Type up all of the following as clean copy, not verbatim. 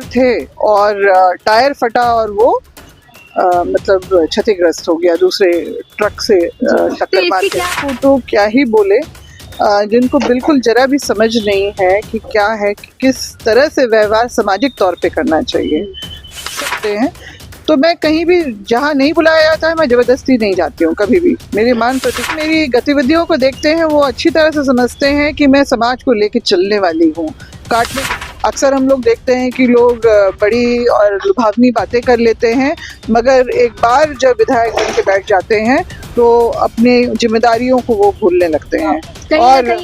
थे और टायर फटा और वो मतलब क्षतिग्रस्त हो गया दूसरे ट्रक से टक्कर मार के। तो क्या ही बोले, जिनको बिल्कुल जरा भी समझ नहीं है कि क्या है कि किस तरह से व्यवहार सामाजिक तौर पे करना चाहिए सकते हैं। तो मैं कहीं भी जहाँ नहीं बुलाया जाता है मैं जबरदस्ती नहीं जाती हूँ कभी भी। मेरी मान प्रति मेरी गतिविधियों को देखते हैं वो अच्छी तरह से समझते हैं कि मैं समाज को लेकर चलने वाली हूँ। काटने अक्सर हम लोग देखते हैं कि लोग बड़ी और लुभावनी बातें कर लेते हैं, मगर एक बार जब विधायक बन के बैठ जाते हैं तो अपनी जिम्मेदारियों को वो भूलने लगते हैं। और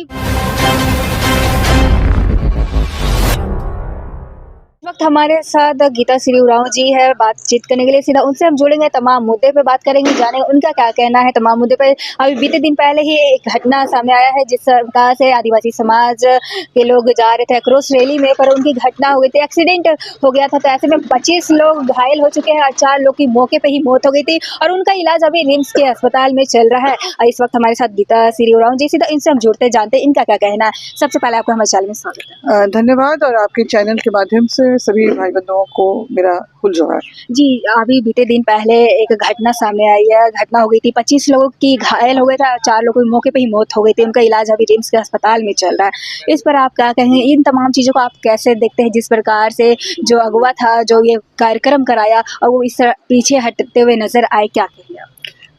इस वक्त हमारे साथ गीता श्री उरांव जी है बातचीत करने के लिए। सीधा उनसे हम जुड़ेंगे, तमाम मुद्दे पे बात करेंगे, जानेंगे उनका क्या कहना है तमाम मुद्दे पे। अभी बीते दिन पहले ही एक घटना सामने आया है जिस प्रकार से आदिवासी समाज के लोग जा रहे थे क्रॉस रैली में, पर उनकी घटना हो गई थी, एक्सीडेंट हो गया था। तो ऐसे में 25 लोग घायल हो चुके हैं और 4 लोग की मौके पर ही मौत हो गई थी और उनका इलाज अभी रिम्स के अस्पताल में चल रहा है। और इस वक्त हमारे साथ गीता श्री उरांव जी, सीधा इनसे हम जुड़ते जानते हैं इनका क्या कहना है। सबसे पहले आपका हमारे चैनल में स्वागत है। धन्यवाद। और आपके चैनल के माध्यम से सभी भाई बंधुओं को मेरा फुल जोहार। जी, अभी बीते दिन पहले एक घटना सामने आई है, घटना हो गई थी, 25 लोगों की घायल हो गए थे, 4 लोगों की मौके पे ही मौत हो गई थी, उनका इलाज अभी रिम्स के अस्पताल में चल रहा है। इस पर आप क्या कहेंगे? इन तमाम चीज़ों को आप कैसे देखते हैं, जिस प्रकार से जो अगवा था, जो ये कार्यक्रम कराया और वो इस तरह पीछे हटते हुए नजर आए, क्या कहेंगे आप?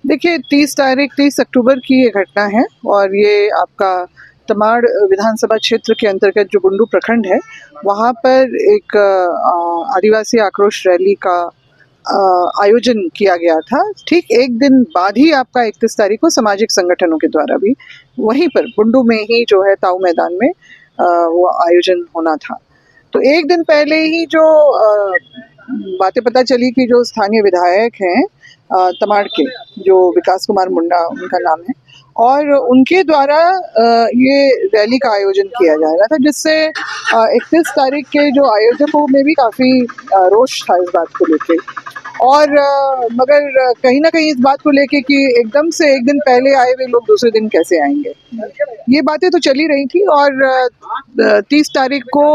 देखिए 30 अक्टूबर की ये घटना है और ये आपका तमाड़ विधानसभा क्षेत्र के अंतर्गत जो बुंडू प्रखंड है वहाँ पर एक आदिवासी आक्रोश रैली का आयोजन किया गया था। ठीक एक दिन बाद ही आपका 31 तारीख को सामाजिक संगठनों के द्वारा भी वहीं पर बुंडू में ही जो है ताऊ मैदान में वो आयोजन होना था। तो एक दिन पहले ही जो बातें पता चली कि जो स्थानीय विधायक हैं तमाड़ के, जो विकास कुमार मुंडा उनका नाम है, और उनके द्वारा ये रैली का आयोजन किया जा रहा था, जिससे 31 तारीख के जो आयोजकों में भी काफ़ी रोष था इस बात को लेके। और मगर कहीं ना कहीं इस बात को लेके कि एकदम से एक दिन पहले आए हुए लोग दूसरे दिन कैसे आएंगे, ये बातें तो चली रही थी। और 30 तारीख को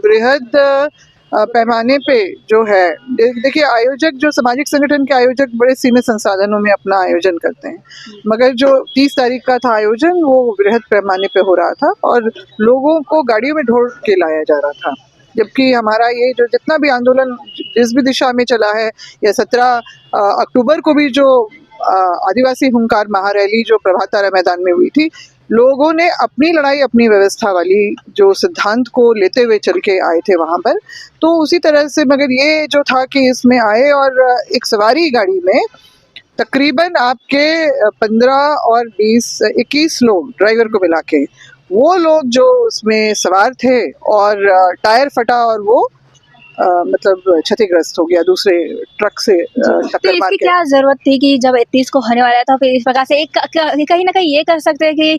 बृहद पैमाने पे जो है, देखिए आयोजक जो सामाजिक संगठन के आयोजक बड़े सीमित संसाधनों में अपना आयोजन करते हैं, मगर जो 30 तारीख का था आयोजन वो बृहद पैमाने पे हो रहा था और लोगों को गाड़ियों में ढोल के लाया जा रहा था। जबकि हमारा ये जो जितना भी आंदोलन जिस भी दिशा में चला है, या 17 अक्टूबर को भी जो आदिवासी हुंकार महारैली जो प्रभात तारा मैदान में हुई थी, लोगों ने अपनी लड़ाई अपनी व्यवस्था वाली जो सिद्धांत को लेते हुए चल के आए थे वहाँ पर। तो उसी तरह से मगर ये जो था कि इसमें आए और एक सवारी गाड़ी में तकरीबन आपके 15 और 20-21 लोग ड्राइवर को मिला के, वो लोग जो उसमें सवार थे और टायर फटा और वो मतलब क्षतिग्रस्त हो गया दूसरे ट्रक से टक्कर मार के। क्या जरूरत थी कि जब 31 को होने वाला था फिर इस प्रकार से एक कहीं ना कहीं ये कर सकते हैं कि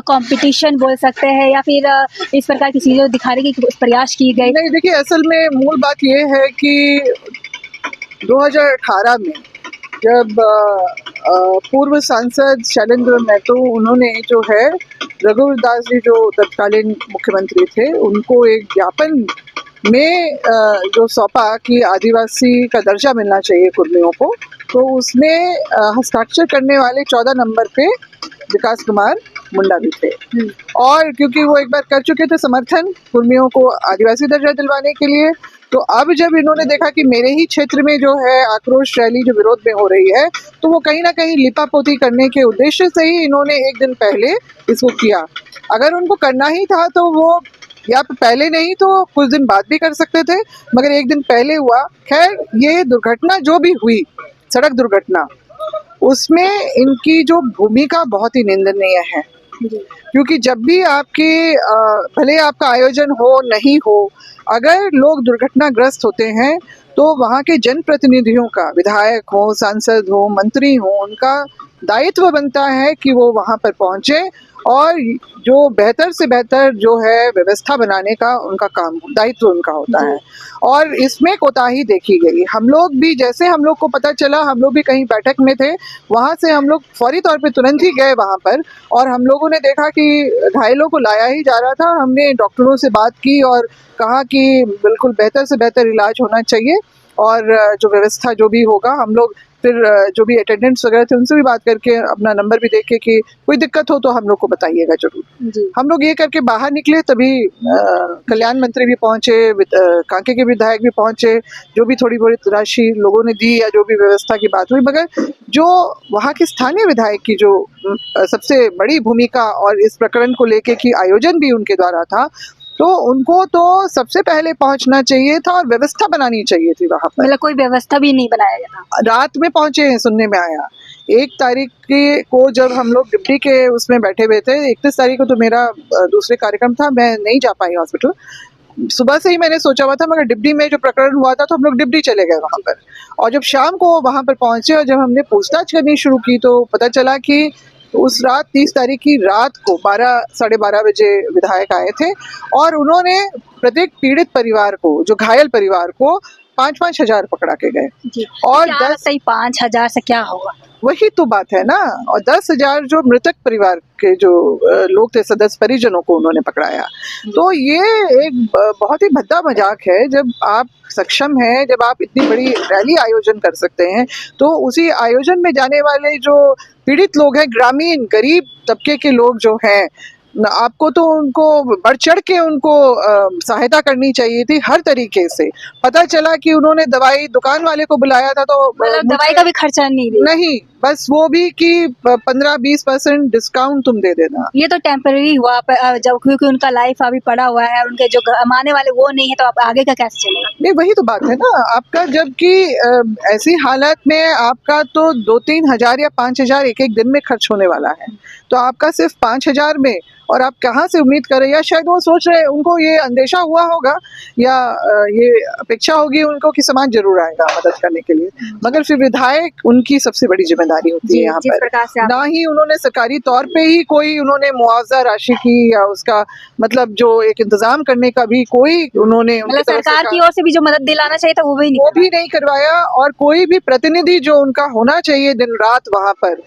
कंपटीशन बोल सकते हैं या फिर इस प्रकार की चीजें दिखाने की प्रयास की गई? नहीं, देखिए असल में मूल बात ये है कि 2018 में जब पूर्व सांसद शैलेंद्र महतो उन्होंने जो है रघुवीर दास जी जो तत्कालीन मुख्यमंत्री थे उनको एक ज्ञापन में जो सौंपा कि आदिवासी का दर्जा मिलना चाहिए कुर्मियों को, तो उसमें हस्ताक्षर करने वाले 14 नंबर पे विकास कुमार मुंडा भी थे। और क्योंकि वो एक बार कर चुके थे समर्थन कुर्मियों को आदिवासी दर्जा दिलवाने के लिए, तो अब जब इन्होंने देखा कि मेरे ही क्षेत्र में जो है आक्रोश रैली जो विरोध में हो रही है, तो वो कहीं ना कहीं लिपापोती करने के उद्देश्य से ही इन्होंने एक दिन पहले इसको किया। अगर उनको करना ही था तो वो या पहले नहीं तो कुछ दिन बाद भी कर सकते थे, मगर एक दिन पहले हुआ। खैर, ये दुर्घटना जो भी हुई, सड़क दुर्घटना, उसमें इनकी जो भूमिका बहुत ही निंदनीय है। क्योंकि जब भी आपके भले आपका आयोजन हो नहीं हो, अगर लोग दुर्घटनाग्रस्त होते हैं तो वहाँ के जनप्रतिनिधियों का, विधायक हो, सांसद हो, मंत्री हो, उनका दायित्व बनता है कि वो वहाँ पर पहुँचे और जो बेहतर से बेहतर जो है व्यवस्था बनाने का उनका काम, दायित्व उनका होता है। और इसमें कोताही देखी गई। हम लोग भी, जैसे हम लोग को पता चला, हम लोग भी कहीं बैठक में थे, वहाँ से हम लोग फौरी तौर पे तुरंत ही गए वहाँ पर, और हम लोगों ने देखा कि घायलों को लाया ही जा रहा था। हमने डॉक्टरों से बात की और कहा कि बिल्कुल बेहतर से बेहतर इलाज होना चाहिए, और जो व्यवस्था जो भी होगा, हम लोग फिर जो भी अटेंडेंट्स वगैरह थे उनसे भी बात करके अपना नंबर भी देके कि कोई दिक्कत हो तो हम लोग को बताइएगा जरूर। जी। हम लोग ये करके बाहर निकले, तभी कल्याण मंत्री भी पहुंचे, कांके के विधायक भी पहुंचे, जो भी थोड़ी बहुत राशि लोगों ने दी या जो भी व्यवस्था की बात हुई, मगर जो वहाँ के स्थानीय विधायक की जो सबसे बड़ी भूमिका और इस प्रकरण को लेके की आयोजन भी उनके द्वारा था, तो उनको तो सबसे पहले पहुंचना चाहिए था और व्यवस्था बनानी चाहिए थी वहाँ पर। मतलब कोई व्यवस्था भी नहीं बनाया गया था। रात में पहुंचे हैं, सुनने में आया। 1 तारीख को जब हम लोग डिप्टी के उसमें बैठे हुए थे, 31 तारीख को तो मेरा दूसरे कार्यक्रम था, मैं नहीं जा पाई हॉस्पिटल। सुबह से ही मैंने सोचा हुआ था, मगर डिप्टी में जो प्रकरण हुआ था तो हम लोग डिप्टी चले गए वहाँ पर। और जब शाम को वहाँ पर पहुंचे और जब हमने पूछताछ करनी शुरू की, तो पता चला कि उस रात 30 तारीख की रात को 12 साढ़े 12 बजे विधायक आए थे, और उन्होंने प्रत्येक पीड़ित परिवार को, जो घायल परिवार को 5-5 हजार पकड़ा के गए। जी। और क्या 10 लगता है 5,000 से क्या होगा? वही तो बात है ना। और 10,000 जो मृतक परिवार के जो लोग थे, सदस्य परिजनों को उन्होंने पकड़ाया। तो ये एक बहुत ही भद्दा मजाक है। जब आप सक्षम हैं, जब आप इतनी बड़ी रैली आयोजन कर सकते हैं, तो उसी आयोजन में जाने वाले जो पीड़ित लोग हैं, ग्रामीण गरीब तबके के लोग जो हैं, आपको तो उनको बढ़ चढ़ के उनको सहायता करनी चाहिए थी हर तरीके से। पता चला कि उन्होंने दवाई दुकान वाले को बुलाया था, तो मतलब दवाई का भी खर्चा नहीं दिया। नहीं, बस वो भी कि 15-20% डिस्काउंट तुम दे देना। ये तो टेम्पररी हुआ जब, क्योंकि उनका लाइफ अभी पड़ा हुआ है, उनके जो कमाने वाले वो नहीं है, तो अब आगे का कैसे चलेगा? नहीं, वही तो बात है ना आपका। जबकि ऐसी हालत में आपका तो 2-3 हजार या 5 हजार एक दिन में खर्च होने वाला है, तो आपका सिर्फ 5 हजार में, और आप कहाँ से उम्मीद करें? या शायद वो सोच रहे, उनको ये अंदेशा हुआ होगा या ये अपेक्षा होगी उनको कि समाज जरूर आएगा मदद करने के लिए, मगर फिर विधायक उनकी सबसे बड़ी जिम्मेदारी होती है यहाँ जिस पर। प्रकार से ना ही उन्होंने सरकारी तौर पे ही कोई उन्होंने मुआवजा राशि की या उसका मतलब जो एक इंतजाम करने का भी कोई उन्होंने मतलब सरकार की ओर से भी जो मदद दिलाना चाहिए था वो भी नहीं वो भी नहीं करवाया। और कोई भी प्रतिनिधि जो उनका होना चाहिए दिन रात वहाँ पर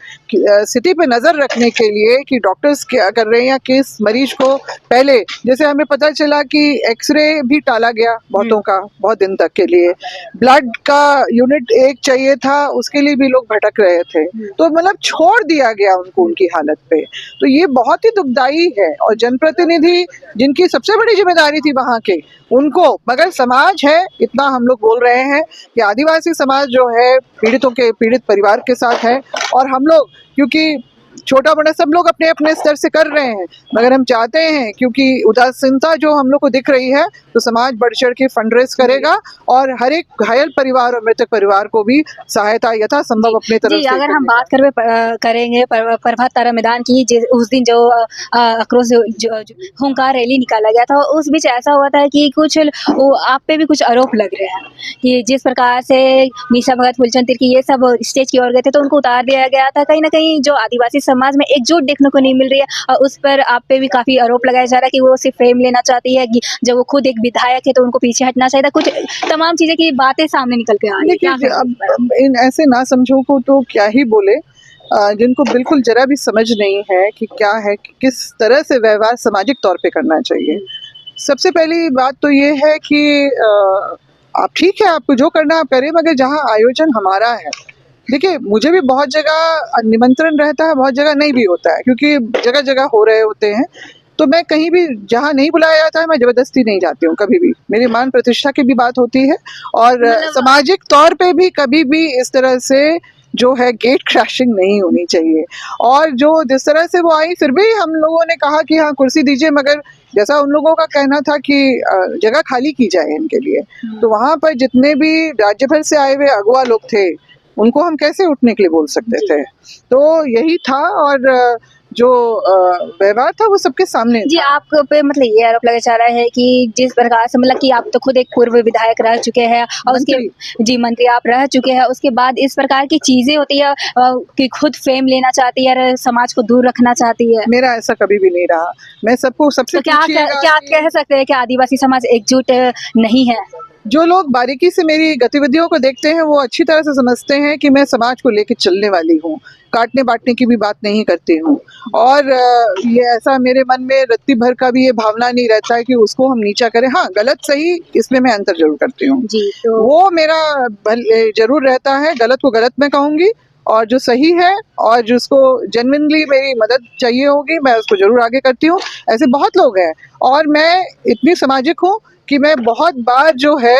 स्थिति पे नजर रखने के लिए कि डॉक्टर्स क्या कर रहे हैं या किस मरीज को, पहले जैसे हमें पता चला कि एक्सरे भी टाला गया बहुतों का, बहुत दिन तक के लिए। ब्लड का यूनिट एक चाहिए था, उसके लिए भी लोग भटक रहे थे। तो मतलब छोड़ दिया गया उनको उनकी हालत पे। तो ये बहुत ही दुखदाई है। और जनप्रतिनिधि जिनकी सबसे बड़ी जिम्मेदारी थी वहाँ के, उनको, मगर समाज है, इतना हम लोग बोल रहे हैं कि आदिवासी समाज जो है पीड़ितों के, पीड़ित परिवार के साथ है। और हम लोग, क्योंकि छोटा बड़ा सब लोग अपने अपने स्तर से कर रहे हैं, मगर हम चाहते हैं, क्योंकि उदासीनता जो हम लोग को दिख रही है, तो समाज बढ़ चढ़ के फंड रेज करेगा और हर एक घायल परिवार और मृतक परिवार को भी सहायता यथासंभव अपने तरफ जी, से अगर हम करेगा। बात करेंगे प्रभात तारा मैदान की, उस दिन जो आक्रोश हुंकार रैली निकाला गया था, उस बीच ऐसा हुआ था कि कुछ वो आप पे भी कुछ आरोप लग रहे हैं कि जिस प्रकार से मीसा भगत, फूलचंद तिर्की ये सब स्टेज की ओर गए थे, तो उनको उतार दिया गया था। कहीं ना कहीं जो आदिवासी समाज में एकजुट देखने को नहीं मिल रही है, और उस पर आप पे भी काफी आरोप लगाया जा रहा है कि वो सिर्फ फेम लेना चाहती है, कि जब वो खुद एक विधायक है तो उनको पीछे हटना चाहिए था। कुछ तमाम चीजें की बातें सामने निकल के आ रही है। क्या देखिए, कहेंगे इस पर? अब इन ऐसे ना समझो को तो क्या ही बोले, जिनको बिल्कुल जरा भी समझ नहीं है कि क्या है, कि किस तरह से व्यवहार सामाजिक तौर पे करना चाहिए। सबसे पहली बात तो ये है कि आप ठीक है, आपको जो करना आप करें, मगर जहाँ आयोजन हमारा है, देखिए मुझे भी बहुत जगह निमंत्रण रहता है, बहुत जगह नहीं भी होता है, क्योंकि जगह जगह हो रहे होते हैं। तो मैं कहीं भी जहाँ नहीं बुलाया जाता है, मैं जबरदस्ती नहीं जाती हूँ कभी भी। मेरी मान प्रतिष्ठा की भी बात होती है, और सामाजिक तौर पे भी कभी भी इस तरह से जो है गेट क्रैशिंग नहीं होनी चाहिए। और जो जिस तरह से वो आई, फिर भी हम लोगों ने कहा कि हाँ कुर्सी दीजिए, मगर जैसा उन लोगों का कहना था कि जगह खाली की जाए इनके लिए। तो वहाँ पर जितने भी राज्य भर से आए हुए अगुआ लोग थे, उनको हम कैसे उठने के लिए बोल सकते थे? तो यही था। और जो व्यवहार था वो सबके सामने जी, था। आप पे मतलब ये आरोप लगाया जा रहा है कि जिस प्रकार से मतलब कि आप तो खुद एक पूर्व विधायक रह चुके हैं और उसके जी मंत्री आप रह चुके हैं, उसके बाद इस प्रकार की चीजें होती है कि खुद फेम लेना चाहती है और समाज को दूर रखना चाहती है। मेरा ऐसा कभी भी नहीं रहा। मैं सबको सबसे तो क्या पूछिएगा क्या कि कह सकते हैं कि आदिवासी समाज एकजुट नहीं है? जो लोग बारीकी से मेरी गतिविधियों को देखते हैं वो अच्छी तरह से समझते हैं कि मैं समाज को लेके चलने वाली हूँ, काटने बांटने की भी बात नहीं करती हूँ। और ये ऐसा मेरे मन में रत्ती भर का भी ये भावना नहीं रहता है कि उसको हम नीचा करें। हाँ, गलत सही इसमें मैं अंतर जरूर करती हूँ। जी, तो वो मेरा जरूर रहता है, गलत को गलत मैं कहूंगी और जो सही है और जिसको जेन्युइनली मेरी मदद चाहिए होगी मैं उसको जरूर आगे करती हूँ। ऐसे बहुत लोग हैं और मैं इतनी सामाजिक हूँ कि मैं बहुत बार जो है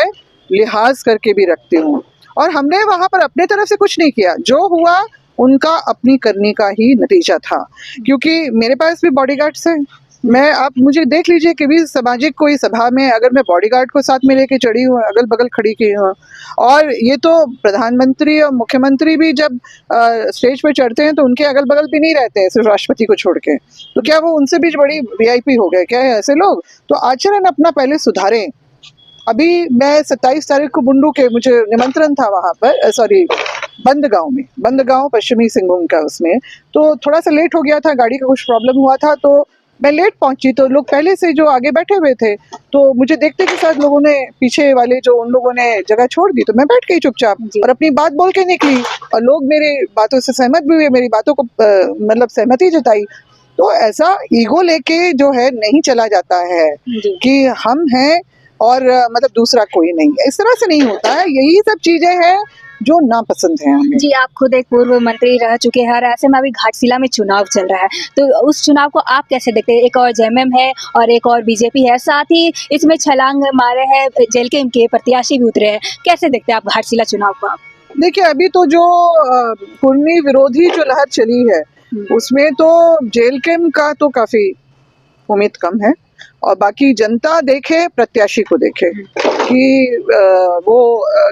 लिहाज करके भी रखती हूँ। और हमने वहां पर अपने तरफ से कुछ नहीं किया, जो हुआ उनका अपनी करने का ही नतीजा था, क्योंकि मेरे पास भी बॉडीगार्ड्स हैं। मैं आप मुझे देख लीजिए कि भी सामाजिक कोई सभा में अगर मैं बॉडीगार्ड को साथ में लेके चढ़ी हूँ, अगल बगल खड़ी की हूँ, और ये तो प्रधानमंत्री और मुख्यमंत्री भी जब स्टेज पे चढ़ते हैं तो उनके अगल बगल भी नहीं रहते हैं, सिर्फ राष्ट्रपति को छोड़ के। तो क्या वो उनसे भी बड़ी वीआईपी हो गए क्या है ऐसे लोग? तो आचरण अपना पहले सुधारें। अभी मैं 27 तारीख को बुंडू के मुझे निमंत्रण था वहां पर, सॉरी बंदगांव पश्चिमी सिंहभूम का, उसमें तो थोड़ा सा लेट हो गया था, गाड़ी का कुछ प्रॉब्लम हुआ था तो मैं लेट पहुंची। तो लोग पहले से जो आगे बैठे हुए थे तो मुझे देखते के साथ लोगों ने पीछे वाले जो उन लोगों ने जगह छोड़ दी, तो मैं बैठ गई चुपचाप और अपनी बात बोल के निकली और लोग मेरे बातों से सहमत भी हुए, मेरी बातों को मतलब सहमति जताई। तो ऐसा ईगो लेके जो है नहीं चला जाता है कि हम हैं और मतलब दूसरा कोई नहीं, इस तरह से नहीं होता है। यही सब चीजें हैं जो नापसंद है हमें। जी, आप खुद एक पूर्व मंत्री रह चुके हैं और ऐसे में अभी घाटशिला में चुनाव चल रहा है, तो उस चुनाव को आप कैसे देखते हैं? एक और जेएमएम है और एक और बीजेपी है, साथ ही इसमें छलांग मारे हैं जेलकेम के प्रत्याशी भी उतरे हैं। कैसे देखते हैं आप घाटशिला चुनाव को आप? देखिए, अभी तो जो कुर्मी विरोधी जो लहर चली है उसमें तो जेल कैम का तो काफी उम्मीद कम है और बाकी जनता देखे, प्रत्याशी को देखे कि वो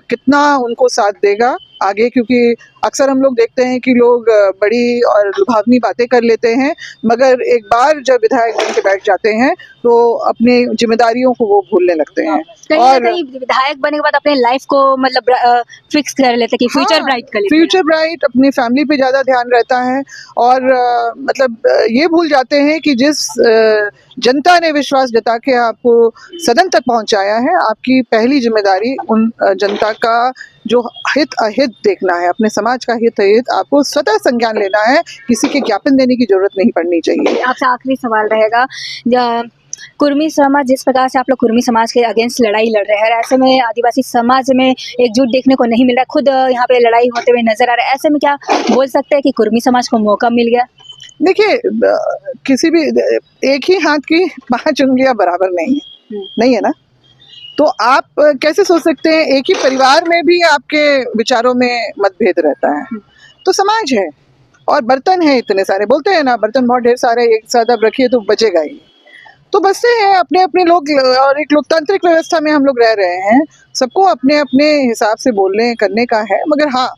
कितना उनको साथ देगा आगे, क्योंकि अक्सर हम लोग देखते हैं कि लोग बड़ी और लुभावनी बातें कर लेते हैं, मगर एक बार जब विधायक बन के बैठ जाते हैं तो अपनी जिम्मेदारियों को वो भूलने लगते हैं। कहीं ना कहीं विधायक बनने के बाद अपने लाइफ को मतलब फिक्स कर लेते हैं कि फ्यूचर ब्राइट कर लेते हैं। फ्यूचर ब्राइट, अपनी फैमिली पे ज्यादा ध्यान रहता है और मतलब ये भूल जाते हैं कि जिस जनता ने विश्वास जता के आपको सदन तक पहुंचाया है, आपकी पहली जिम्मेदारी उन जनता का जो हित अहित देखना है, अपने समाज का हित अहित आपको स्वतः संज्ञान लेना है, किसी के ज्ञापन देने की जरूरत नहीं पड़नी चाहिए। आपसे आखिरी सवाल रहेगा, कुर्मी समाज जिस प्रकार से आप लोग कुर्मी समाज के अगेंस्ट लड़ाई लड़ रहे हैं, ऐसे में आदिवासी समाज में एकजुट देखने को नहीं मिल रहा, खुद यहाँ पे लड़ाई होते हुए नजर आ रहा है, ऐसे में क्या बोल सकते हैं कि कुर्मी समाज को मौका मिल गया? देखिए, किसी भी एक ही हाथ की 5 उंगलियां बराबर नहीं है ना। तो आप कैसे सोच सकते हैं, एक ही परिवार में भी आपके विचारों में मतभेद रहता है। तो समाज है और बर्तन है इतने सारे, बोलते हैं ना बर्तन बहुत ढेर सारे एक साथ आप रखिए तो बचेगा ही। तो बसते हैं अपने अपने लोग और एक लोकतांत्रिक व्यवस्था में हम लोग रह रहे हैं, सबको अपने अपने हिसाब से बोलने करने का है, मगर हाँ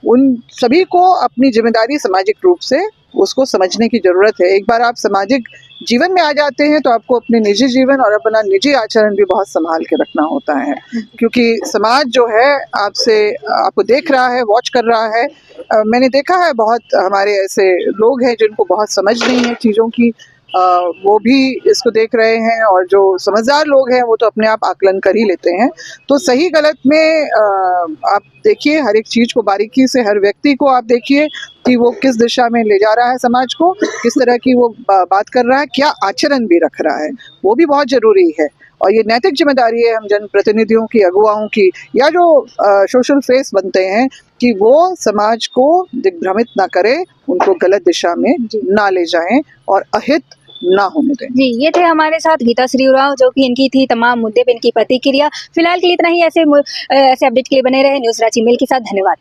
उन सभी को अपनी जिम्मेदारी सामाजिक रूप से उसको समझने की जरूरत है। एक बार आप सामाजिक जीवन में आ जाते हैं तो आपको अपने निजी जीवन और अपना निजी आचरण भी बहुत संभाल के रखना होता है, क्योंकि समाज जो है आपसे आपको देख रहा है, वॉच कर रहा है। मैंने देखा है बहुत हमारे ऐसे लोग हैं जिनको बहुत समझ नहीं है चीज़ों की, वो भी इसको देख रहे हैं और जो समझदार लोग हैं वो तो अपने आप आकलन कर ही लेते हैं। तो सही गलत में आप देखिए हर एक चीज़ को बारीकी से, हर व्यक्ति को आप देखिए कि वो किस दिशा में ले जा रहा है समाज को, किस तरह की वो बात कर रहा है, क्या आचरण भी रख रहा है, वो भी बहुत जरूरी है। और ये नैतिक जिम्मेदारी है हम जनप्रतिनिधियों की, अगुवाओं की, या जो सोशल फेस बनते हैं कि वो समाज को दिग्भ्रमित ना करें, उनको गलत दिशा में ना ले जाएं और अहित ना होने दें। जी, ये थे हमारे साथ गीता श्री उरांव, जो कि इनकी थी तमाम मुद्दे पे इनकी प्रतिक्रिया। फिलहाल के लिए इतना ही, ऐसे अपडेट के लिए बने रहे न्यूज़ रांची मेल के साथ। धन्यवाद।